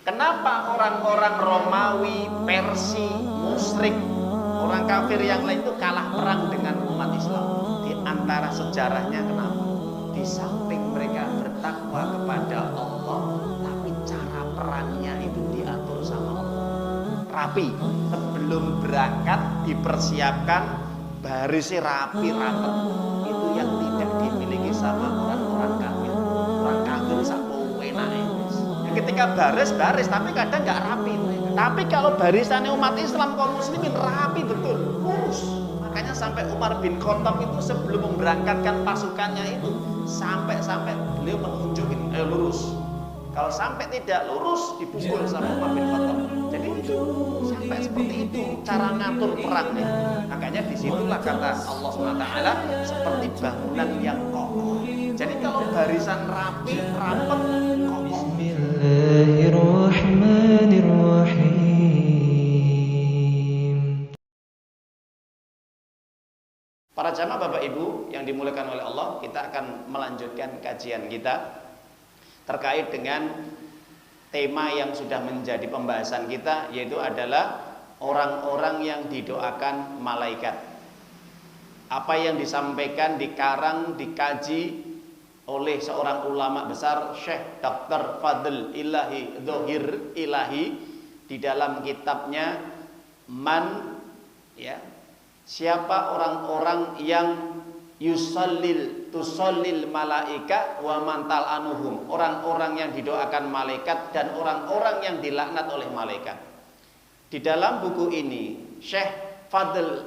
Kenapa orang-orang Romawi, Persia, musyrik, orang kafir yang lain itu kalah perang dengan umat Islam? Di antara sejarahnya kenapa? Di samping mereka bertakwa kepada Allah, tapi cara perangnya itu diatur sama Allah. Rapi, sebelum berangkat dipersiapkan barisnya rapi rapat. Itu yang tidak dimiliki sama orang-orang kafir. Orang kafir sapu enak. Ketika baris, tapi kadang nggak rapi. Tapi kalau barisannya umat Islam kaum muslimin rapi betul, lurus. Makanya sampai Umar bin Khattab itu sebelum memberangkatkan pasukannya itu sampai beliau menunjukin lurus. Kalau sampai tidak lurus dipukul sama Umar bin Khattab. Jadi itu sampai seperti itu cara ngatur perangnya. Makanya disitulah kata Allah SWT seperti bangunan yang kokoh. Jadi kalau barisan rapi, rapat, kokoh. Bismillahirrahmanirrahim. Para jamaah Bapak Ibu yang dimuliakan oleh Allah, kita akan melanjutkan kajian kita terkait dengan tema yang sudah menjadi pembahasan kita, yaitu adalah orang-orang yang didoakan malaikat. Apa yang disampaikan, dikarang, dikaji oleh seorang ulama besar, Syekh Dr. Fadl Ilahi Dhohir Ilahi, di dalam kitabnya siapa orang-orang yang tusallil malaika wa mantal anuhum, orang-orang yang didoakan malaikat dan orang-orang yang dilaknat oleh malaikat. Di dalam buku ini Syekh Fadl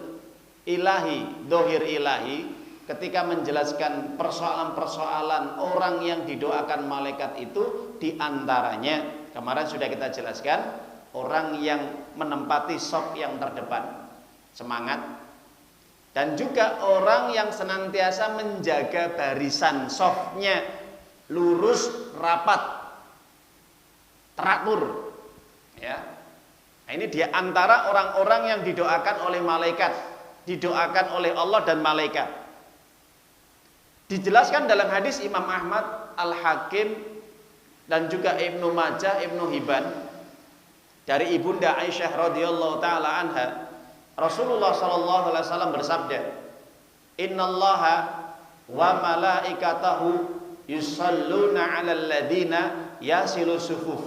Ilahi Dhohir Ilahi ketika menjelaskan persoalan-persoalan orang yang didoakan malaikat itu, diantaranya kemarin sudah kita jelaskan, orang yang menempati shaf yang terdepan, semangat, dan juga orang yang senantiasa menjaga barisan shafnya lurus, rapat, teratur, ya. Nah, ini dia antara orang-orang yang didoakan oleh malaikat, didoakan oleh Allah dan malaikat. Dijelaskan dalam hadis Imam Ahmad, Al-Hakim, dan juga Ibnu Majah, Ibnu Hibban, dari Ibunda Aisyah radhiyallahu taala anha, Rasulullah sallallahu alaihi wasallam bersabda, "Innallaha wa malaikatahu yusalluna 'alal ladina yasilu sufuf."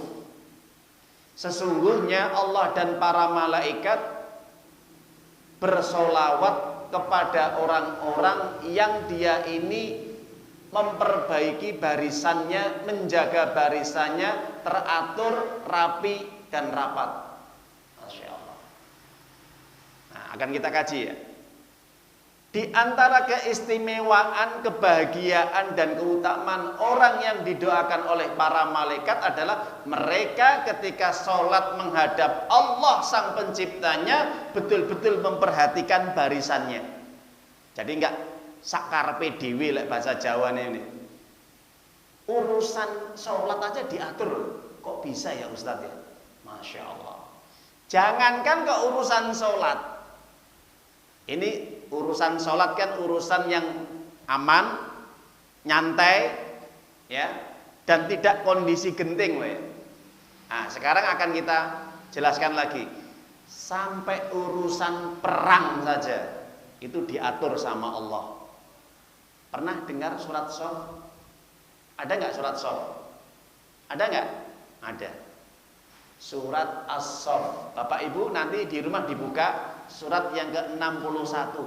Sesungguhnya Allah dan para malaikat bersolawat kepada orang-orang yang dia ini memperbaiki barisannya, menjaga barisannya teratur, rapi, dan rapat. Masya Allah. Nah, akan kita kaji ya. Di antara keistimewaan, kebahagiaan, dan keutamaan orang yang didoakan oleh para malaikat adalah mereka ketika sholat menghadap Allah sang penciptanya betul-betul memperhatikan barisannya. Jadi enggak sakarpe dhewe lek bahasa Jawa ini. Urusan sholat aja diatur. Kok bisa ya Ustadz ya? Masya Allah. Jangankan ke urusan sholat. Ini urusan sholat kan urusan yang aman, nyantai, ya, dan tidak kondisi genting loh ya. Nah, sekarang akan kita jelaskan lagi. Sampai urusan perang saja itu diatur sama Allah. Pernah dengar surat Shaf? Ada nggak surat Shaf? Ada nggak? Ada. Surat As-Saff. Bapak Ibu nanti di rumah dibuka surat yang ke-61.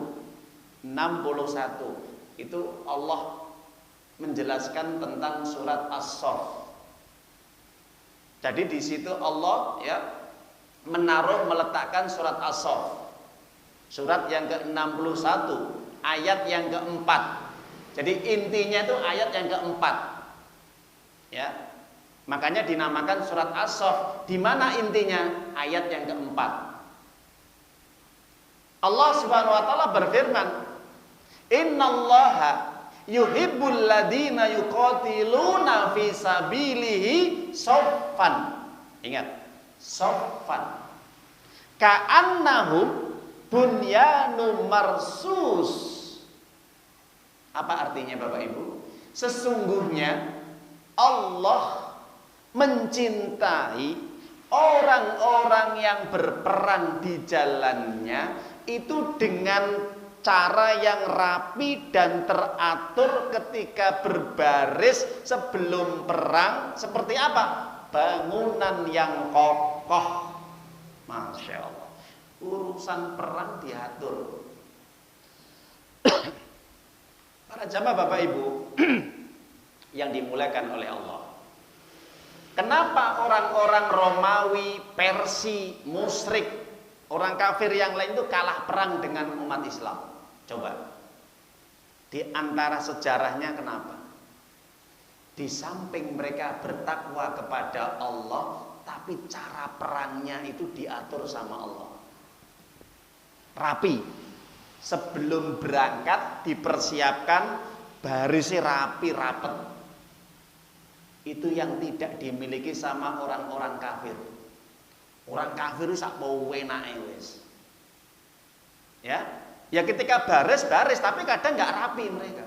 61. Itu Allah menjelaskan tentang surat As-Saff. Jadi di situ Allah ya meletakkan surat As-Saff. Surat yang ke-61, ayat yang keempat. Jadi intinya itu ayat yang keempat. Ya. Makanya dinamakan surat As-Saff, di mana intinya ayat yang keempat. Allah Subhanahu wa taala berfirman, "Innallaha yuhibbul ladina yuqatiluna fi sabilihi shaffan." Ingat, shaffan. Ka'annahum bunyanun marsus. Apa artinya Bapak Ibu? Sesungguhnya Allah mencintai Orang-orang yang berperang di jalannya itu dengan cara yang rapi dan teratur ketika berbaris sebelum perang. Seperti apa? Bangunan yang kokoh. Masya Allah. Urusan perang diatur. Para jamaah Bapak Ibu yang dimuliakan oleh Allah. Kenapa orang-orang Romawi, Persia, musyrik, orang kafir yang lain itu kalah perang dengan umat Islam? Coba. Di antara sejarahnya kenapa? Di samping mereka bertakwa kepada Allah, tapi cara perangnya itu diatur sama Allah. Rapi. Sebelum berangkat dipersiapkan barisnya rapi rapet. Itu yang tidak dimiliki sama orang-orang kafir. Orang kafir itu sak wenake wis. Ya ketika baris tapi kadang nggak rapi mereka.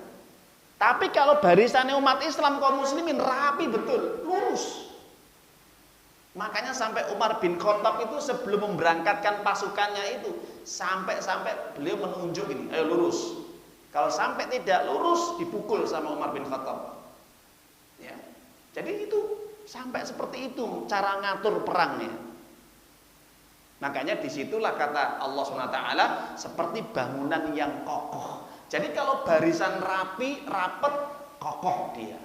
Tapi kalau barisannya umat Islam kaum muslimin rapi betul, lurus. Makanya sampai Umar bin Khattab itu sebelum memberangkatkan pasukannya itu sampai beliau menunjuk ini, ayo lurus. Kalau sampai tidak lurus dipukul sama Umar bin Khattab. Ya. Jadi itu sampai seperti itu cara ngatur perangnya. Makanya disitulah kata Allah SWT seperti bangunan yang kokoh. Jadi kalau barisan rapi, rapet, kokoh dia.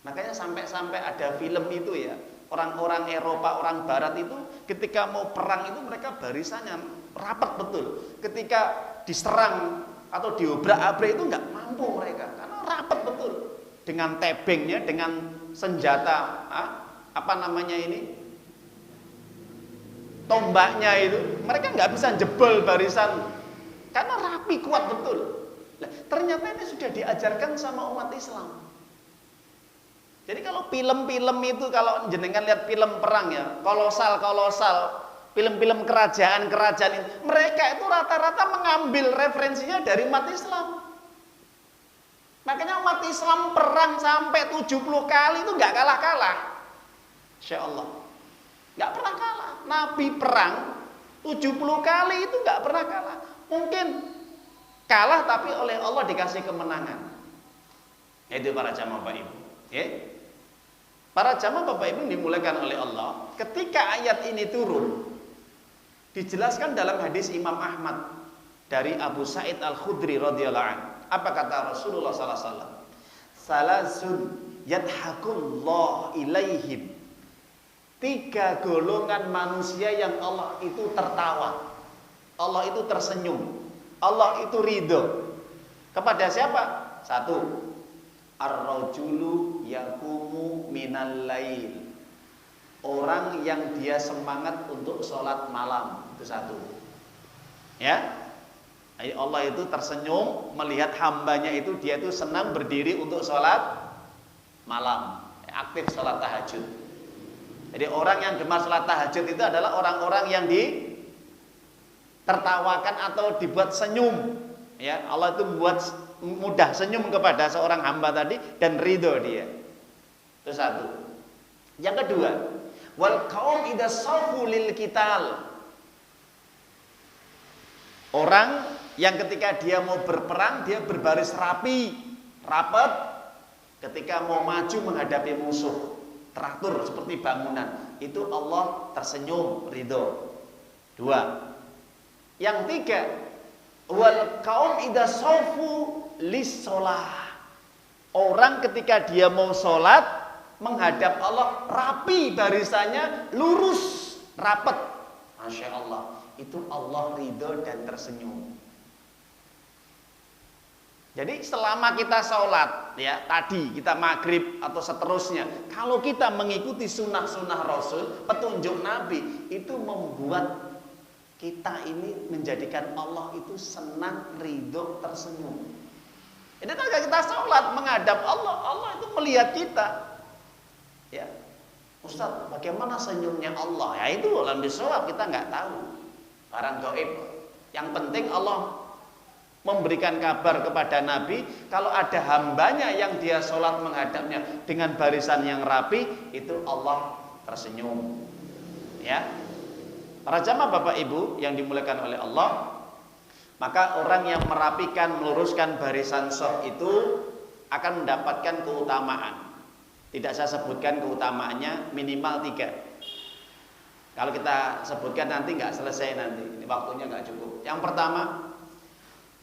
Makanya sampai ada film itu ya, orang-orang Eropa, orang Barat itu ketika mau perang itu mereka barisannya rapat betul. Ketika diserang atau diobrak-abrik itu nggak mampu mereka karena rapat betul. Dengan tebengnya, dengan senjata tombaknya itu, mereka nggak bisa jebol barisan karena rapi kuat betul. Nah, ternyata ini sudah diajarkan sama umat Islam. Jadi kalau film-film itu, kalau jenengan lihat film perang ya, kolosal, film-film kerajaan itu, mereka itu rata-rata mengambil referensinya dari umat Islam. Makanya umat Islam perang sampai 70 kali itu nggak kalah-kalah. Insya Allah. Nggak pernah kalah. Nabi perang 70 kali itu nggak pernah kalah. Mungkin kalah tapi oleh Allah dikasih kemenangan. Itu para jamaah Bapak Ibu. Ya. Para jamaah Bapak Ibu dimuliakan oleh Allah. Ketika ayat ini turun, dijelaskan dalam hadis Imam Ahmad dari Abu Sa'id Al-Khudri radhiyallahu anhu. Apa kata Rasulullah sallallahu alaihi wasallam? Salasun yadhakullah ilaihim. 3 golongan manusia yang Allah itu tertawa. Allah itu tersenyum. Allah itu ridho. Kepada siapa? 1. Ar-rajulu yaqumu minal lail. Orang yang dia semangat untuk sholat malam. Itu 1. Ya. Allah itu tersenyum melihat hambanya itu, dia itu senang berdiri untuk sholat malam, aktif sholat tahajud. Jadi orang yang gemar sholat tahajud itu adalah orang-orang yang ditertawakan atau dibuat senyum. Ya, Allah itu membuat mudah senyum kepada seorang hamba tadi dan ridho dia. Itu 1. Yang kedua, wal qaum idza safu lil qital. Orang yang ketika dia mau berperang, dia berbaris rapi, rapat. Ketika mau maju menghadapi musuh, teratur seperti bangunan. Itu Allah tersenyum, ridho. 2. Yang 3, wal qaum idza safu lis shalah. Orang ketika dia mau sholat menghadap Allah, rapi barisannya, lurus, rapat. Masya Allah. Itu Allah ridho dan tersenyum. Jadi selama kita sholat, ya tadi kita maghrib atau seterusnya, kalau kita mengikuti sunnah-sunnah Rasul, petunjuk Nabi, itu membuat kita ini menjadikan Allah itu senang, ridho, tersenyum. Jadi kalau kita sholat menghadap Allah, Allah itu melihat kita. Ya, Ustaz, bagaimana senyumnya Allah? Ya itu dalam sholat kita nggak tahu. Barang gaib. Yang penting Allah memberikan kabar kepada Nabi kalau ada hambanya yang dia sholat menghadapnya dengan barisan yang rapi, itu Allah tersenyum. Ya. Para jamaah Bapak Ibu yang dimuliakan oleh Allah, maka orang yang merapikan, meluruskan barisan shaf itu akan mendapatkan keutamaan. Tidak saya sebutkan keutamaannya, minimal 3. Kalau kita sebutkan nanti nggak selesai nanti, ini waktunya nggak cukup. Yang pertama,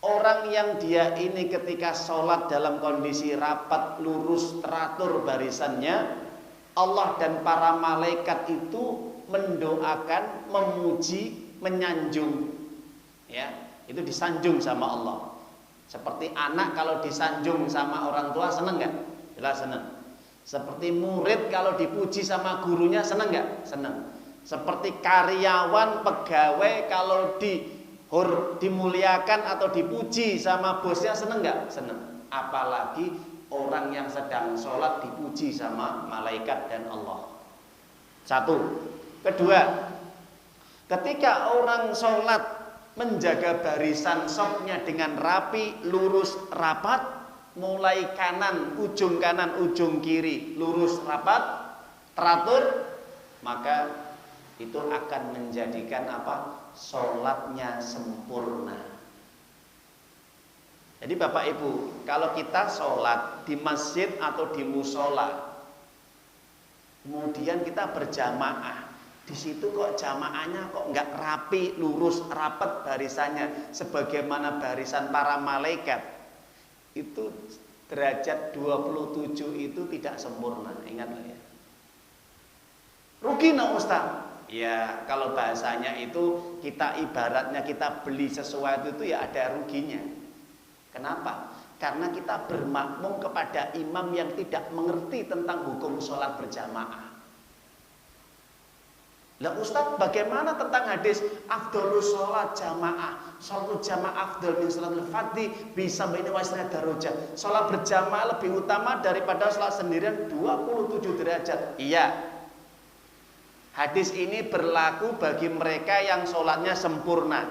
orang yang dia ini ketika sholat dalam kondisi rapat, lurus, teratur barisannya, Allah dan para malaikat itu mendoakan, memuji, menyanjung. Ya, itu disanjung sama Allah. Seperti anak kalau disanjung sama orang tua seneng nggak? Jelas seneng. Seperti murid kalau dipuji sama gurunya seneng nggak? Seneng. Seperti karyawan, pegawai kalau dimuliakan atau dipuji sama bosnya seneng nggak? Seneng. Apalagi orang yang sedang sholat dipuji sama malaikat dan Allah. Satu. Kedua, ketika orang sholat menjaga barisan shafnya dengan rapi, lurus, rapat, mulai kanan, ujung kiri, lurus, rapat, teratur, maka itu akan menjadikan apa? Sholatnya sempurna. Jadi Bapak Ibu, kalau kita sholat di masjid atau di musola, kemudian kita berjamaah, di situ kok jamaahnya kok nggak rapi, lurus, rapat barisannya, sebagaimana barisan para malaikat, itu derajat 27 itu tidak sempurna. Ingatlah ya. Rugi no Ustaz? Ya kalau bahasanya itu kita ibaratnya kita beli sesuatu itu ya ada ruginya. Kenapa? Karena kita bermakmum kepada imam yang tidak mengerti tentang hukum sholat berjamaah. Lah Ustaz, bagaimana tentang hadis afdhalus sholat jamaah, sholat jamaah afdhal min sholatil fardhi bisa baini wasna darajat. Sholat berjamaah lebih utama daripada sholat sendirian 27 derajat. Iya. Hadis ini berlaku bagi mereka yang sholatnya sempurna.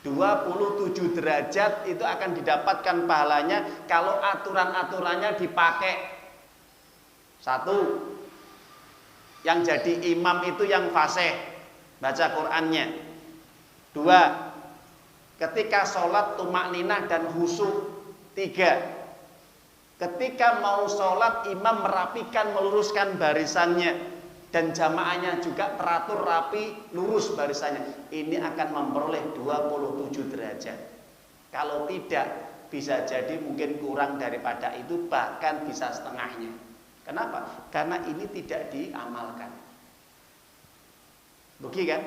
27 derajat itu akan didapatkan pahalanya kalau aturan-aturannya dipakai. Satu, yang jadi imam itu yang fasih baca Qur'annya. Dua, ketika sholat tumakninah dan khusyuk. Tiga, ketika mau sholat imam merapikan, meluruskan barisannya dan jamaahnya juga teratur rapi, lurus barisannya. Ini akan memperoleh 27 derajat. Kalau tidak, bisa jadi mungkin kurang daripada itu, bahkan bisa setengahnya. Kenapa? Karena ini tidak diamalkan. Rugi kan?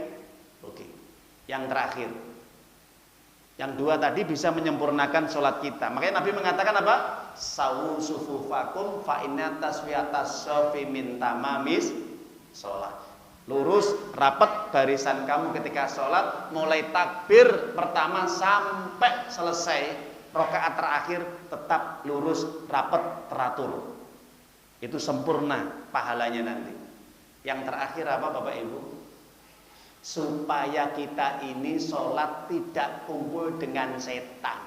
Rugi. Yang terakhir, yang dua tadi bisa menyempurnakan sholat kita. Makanya Nabi mengatakan apa? Sawu sufufakum fa inna taswiyatas shafi min tamamis sholat. Lurus, rapat barisan kamu ketika sholat, mulai takbir pertama sampai selesai rakaat terakhir tetap lurus, rapat, teratur. Itu sempurna pahalanya nanti. Yang terakhir apa Bapak Ibu? Supaya kita ini sholat tidak kumpul dengan setan.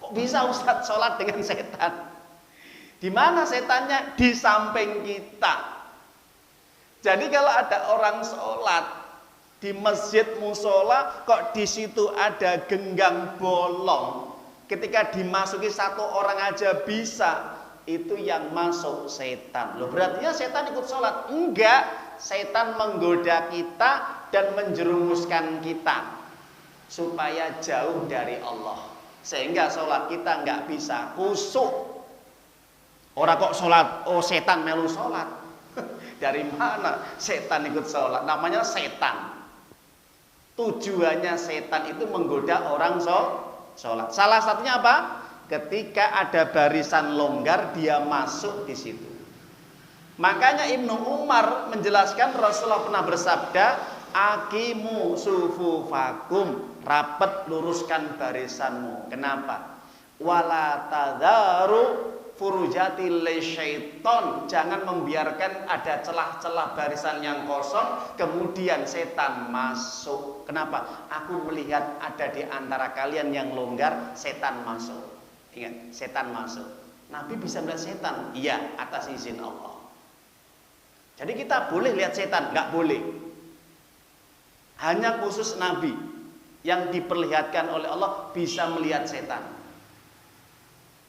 Kok bisa Ustadz sholat dengan setan? Di mana setannya? Di samping kita. Jadi kalau ada orang sholat di masjid musola, kok di situ ada genggang bolong, ketika dimasuki satu orang aja bisa, itu yang masuk setan. Loh, berarti setan ikut sholat? Enggak, setan menggoda kita dan menjerumuskan kita supaya jauh dari Allah, sehingga sholat kita nggak bisa khusyuk. Orang kok sholat, oh setan melu sholat. Dari mana setan ikut sholat? Namanya setan. Tujuannya setan itu menggoda orang sholat. Salah satunya apa? Ketika ada barisan longgar, dia masuk di situ. Makanya Ibnu Umar menjelaskan, Rasulullah pernah bersabda, aqimu sufufakum, rapat luruskan barisanmu. Kenapa? Wala tadharu furujatil syaiton, jangan membiarkan ada celah-celah barisan yang kosong kemudian setan masuk. Kenapa? Aku melihat ada di antara kalian yang longgar, setan masuk. Ingat, setan masuk. Nabi bisa melihat setan? Iya, atas izin Allah. Jadi kita boleh lihat setan? Nggak boleh. Hanya khusus Nabi yang diperlihatkan oleh Allah bisa melihat setan.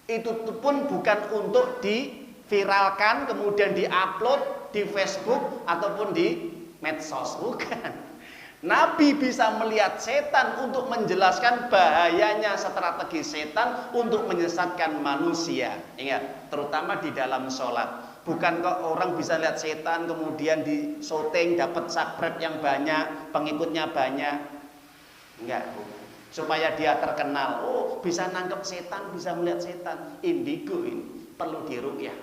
Itu pun bukan untuk diviralkan kemudian diupload di Facebook ataupun di medsos, bukan. Nabi bisa melihat setan untuk menjelaskan bahayanya strategi setan untuk menyesatkan manusia. Ingat, terutama di dalam sholat. Bukan kok orang bisa lihat setan kemudian di syuting dapat subscribe yang banyak, pengikutnya banyak. Enggak, supaya dia terkenal. Oh, bisa nangkep setan, bisa melihat setan. Indigo ini perlu diruqyah.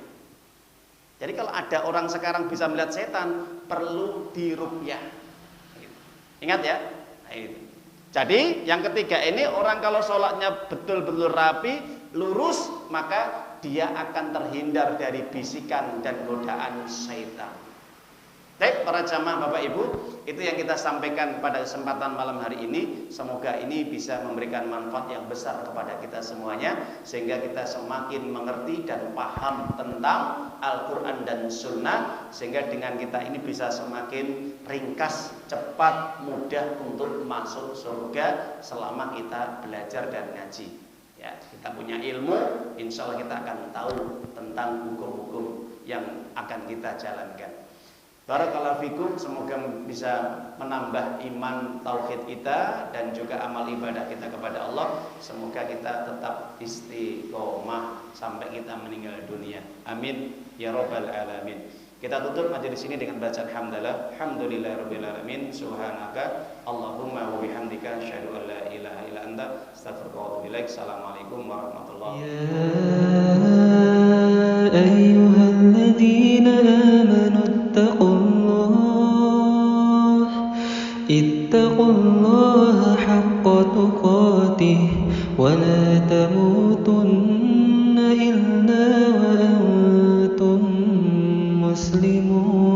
Jadi kalau ada orang sekarang bisa melihat setan, perlu diruqyah. Ingat ya. Nah, itu. Jadi yang ketiga ini, orang kalau sholatnya betul-betul rapi, lurus, maka dia akan terhindar dari bisikan dan godaan syaitan. Baik para jamaah Bapak Ibu, itu yang kita sampaikan pada kesempatan malam hari ini. Semoga ini bisa memberikan manfaat yang besar kepada kita semuanya, sehingga kita semakin mengerti dan paham tentang Al-Quran dan Sunnah, sehingga dengan kita ini bisa semakin ringkas, cepat, mudah untuk masuk surga selama kita belajar dan ngaji. Ya, kita punya ilmu, insya Allah kita akan tahu tentang hukum-hukum yang akan kita jalankan. Barakallahu fikum, semoga bisa menambah iman tauhid kita dan juga amal ibadah kita kepada Allah. Semoga kita tetap istiqomah sampai kita meninggal dunia. Amin ya rabbal alamin. Kita tutup majelis ini dengan bacaan hamdalah. Alhamdulillahirabbil alamin. Subhanaka Allahumma wa bihamdika asyhadu an la ilaha illa anta astaghfiruka wa atubu ilaik. Assalamualaikum warahmatullahi wabarakatuh. Ya ayyuhalladzina amanu ittaqullaha haqqa tuqatih wa la tamutunna illa wa antum muslimun.